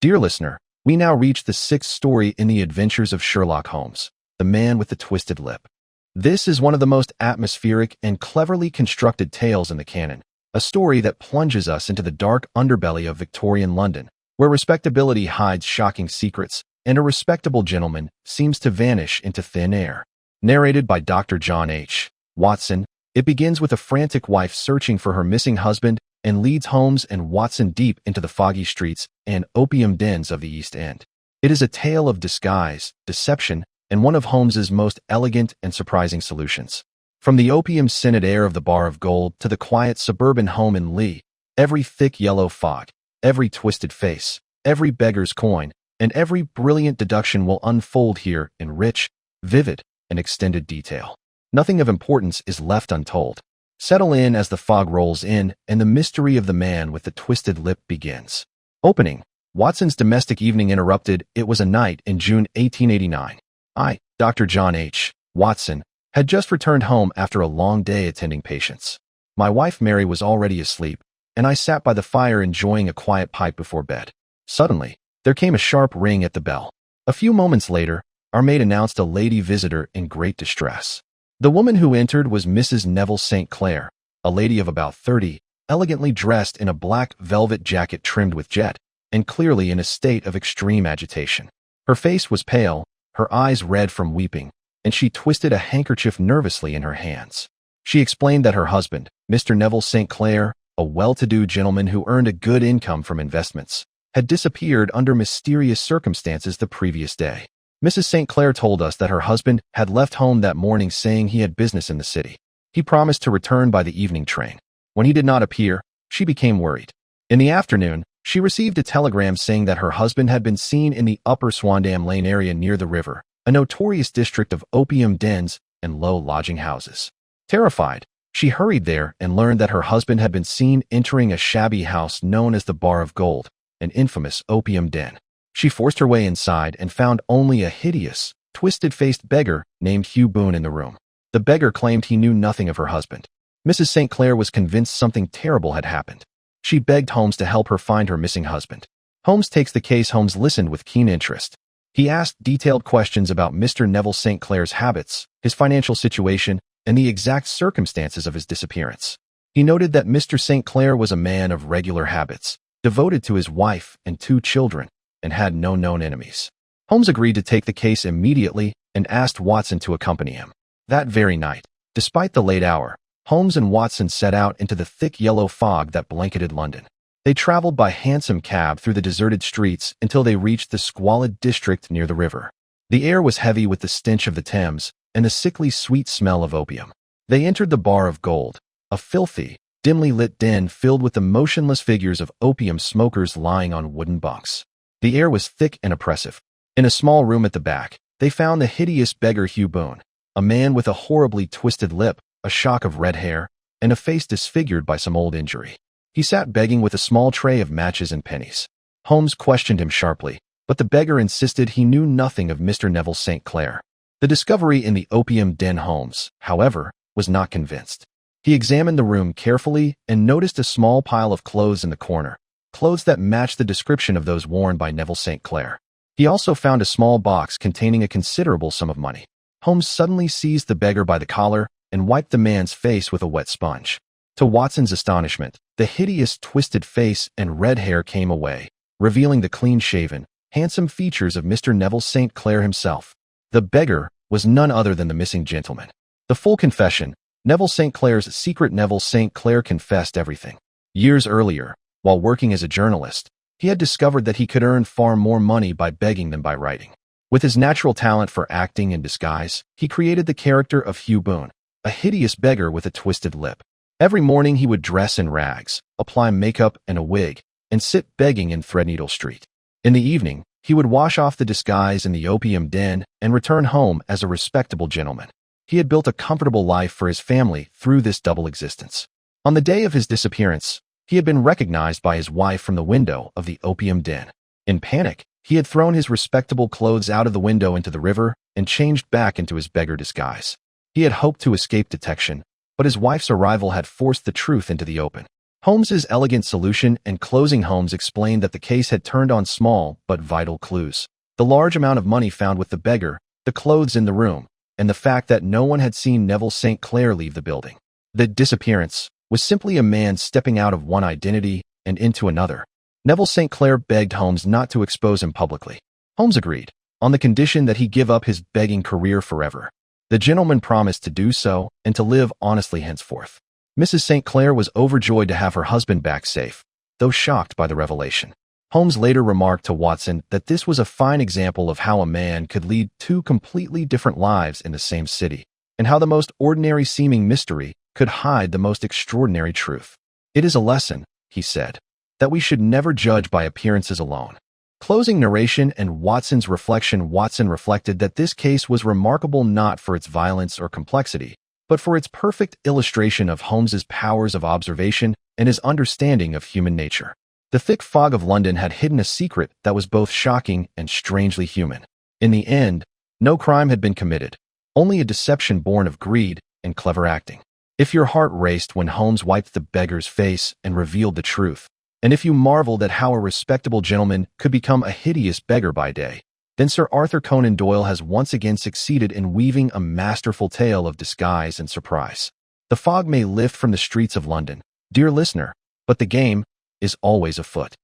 Dear listener, we now reach the sixth story in the adventures of Sherlock Holmes, the man with the twisted lip. This is one of the most atmospheric and cleverly constructed tales in the canon, a story that plunges us into the dark underbelly of Victorian London, where respectability hides shocking secrets and a respectable gentleman seems to vanish into thin air. Narrated by Dr. John H. Watson, it begins with a frantic wife searching for her missing husband and leads Holmes and Watson deep into the foggy streets and opium dens of the East End. It is a tale of disguise, deception, and one of Holmes's most elegant and surprising solutions. From the opium-scented air of the Bar of Gold to the quiet suburban home in Lee, every thick yellow fog, every twisted face, every beggar's coin, and every brilliant deduction will unfold here in rich, vivid, and extended detail. Nothing of importance is left untold. Settle in as the fog rolls in and the mystery of the man with the twisted lip begins. Opening. Watson's domestic evening interrupted. It was a night in June 1889. I, Dr. John H. Watson, had just returned home after a long day attending patients. My wife Mary was already asleep, and I sat by the fire enjoying a quiet pipe before bed. Suddenly, there came a sharp ring at the bell. A few moments later, our maid announced a lady visitor in great distress. The woman who entered was Mrs. Neville St. Clair, a lady of about 30, elegantly dressed in a black velvet jacket trimmed with jet, and clearly in a state of extreme agitation. Her face was pale, her eyes red from weeping, and she twisted a handkerchief nervously in her hands. She explained that her husband, Mr. Neville St. Clair, a well-to-do gentleman who earned a good income from investments, had disappeared under mysterious circumstances the previous day. Mrs. St. Clair told us that her husband had left home that morning saying he had business in the city. He promised to return by the evening train. When he did not appear, she became worried. In the afternoon, she received a telegram saying that her husband had been seen in the Upper Swandam Lane area near the river, a notorious district of opium dens and low lodging houses. Terrified, she hurried there and learned that her husband had been seen entering a shabby house known as the Bar of Gold, an infamous opium den. She forced her way inside and found only a hideous, twisted-faced beggar named Hugh Boone in the room. The beggar claimed he knew nothing of her husband. Mrs. St. Clair was convinced something terrible had happened. She begged Holmes to help her find her missing husband. Holmes takes the case. Holmes listened with keen interest. He asked detailed questions about Mr. Neville St. Clair's habits, his financial situation, and the exact circumstances of his disappearance. He noted that Mr. St. Clair was a man of regular habits, devoted to his wife and 2 children, and had no known enemies. Holmes agreed to take the case immediately and asked Watson to accompany him. That very night, despite the late hour, Holmes and Watson set out into the thick yellow fog that blanketed London. They traveled by hansom cab through the deserted streets until they reached the squalid district near the river. The air was heavy with the stench of the Thames and the sickly sweet smell of opium. They entered the Bar of Gold, a filthy, dimly lit den filled with the motionless figures of opium smokers lying on wooden bunks. The air was thick and oppressive. In a small room at the back, they found the hideous beggar Hugh Boone, a man with a horribly twisted lip, a shock of red hair, and a face disfigured by some old injury. He sat begging with a small tray of matches and pennies. Holmes questioned him sharply, but the beggar insisted he knew nothing of Mr. Neville St. Clair. The discovery in the opium den Holmes, however, was not convinced. He examined the room carefully and noticed a small pile of clothes in the corner, clothes that matched the description of those worn by Neville St. Clair. He also found a small box containing a considerable sum of money. Holmes suddenly seized the beggar by the collar and wiped the man's face with a wet sponge. To Watson's astonishment, the hideous twisted face and red hair came away, revealing the clean-shaven, handsome features of Mr. Neville St. Clair himself. The beggar was none other than the missing gentleman. The full confession. Neville St. Clair's secret. Neville St. Clair confessed everything. Years earlier, while working as a journalist, he had discovered that he could earn far more money by begging than by writing. With his natural talent for acting and disguise, he created the character of Hugh Boone, a hideous beggar with a twisted lip. Every morning he would dress in rags, apply makeup and a wig, and sit begging in Threadneedle Street. In the evening, he would wash off the disguise in the opium den and return home as a respectable gentleman. He had built a comfortable life for his family through this double existence. On the day of his disappearance, he had been recognized by his wife from the window of the opium den. In panic, he had thrown his respectable clothes out of the window into the river and changed back into his beggar disguise. He had hoped to escape detection, but his wife's arrival had forced the truth into the open. Holmes's elegant solution and closing Holmes explained that the case had turned on small but vital clues. The large amount of money found with the beggar, the clothes in the room, and the fact that no one had seen Neville St. Clair leave the building. The disappearance was simply a man stepping out of one identity and into another. Neville St. Clair begged Holmes not to expose him publicly. Holmes agreed, on the condition that he give up his begging career forever. The gentleman promised to do so and to live honestly henceforth. Mrs. St. Clair was overjoyed to have her husband back safe, though shocked by the revelation. Holmes later remarked to Watson that this was a fine example of how a man could lead two completely different lives in the same city, and how the most ordinary-seeming mystery could hide the most extraordinary truth. It is a lesson, he said, that we should never judge by appearances alone. Closing narration and Watson's reflection. Watson reflected that this case was remarkable not for its violence or complexity, but for its perfect illustration of Holmes's powers of observation and his understanding of human nature. The thick fog of London had hidden a secret that was both shocking and strangely human. In the end, no crime had been committed, only a deception born of greed and clever acting. If your heart raced when Holmes wiped the beggar's face and revealed the truth, and if you marveled at how a respectable gentleman could become a hideous beggar by day, then Sir Arthur Conan Doyle has once again succeeded in weaving a masterful tale of disguise and surprise. The fog may lift from the streets of London, dear listener, but the game is always afoot.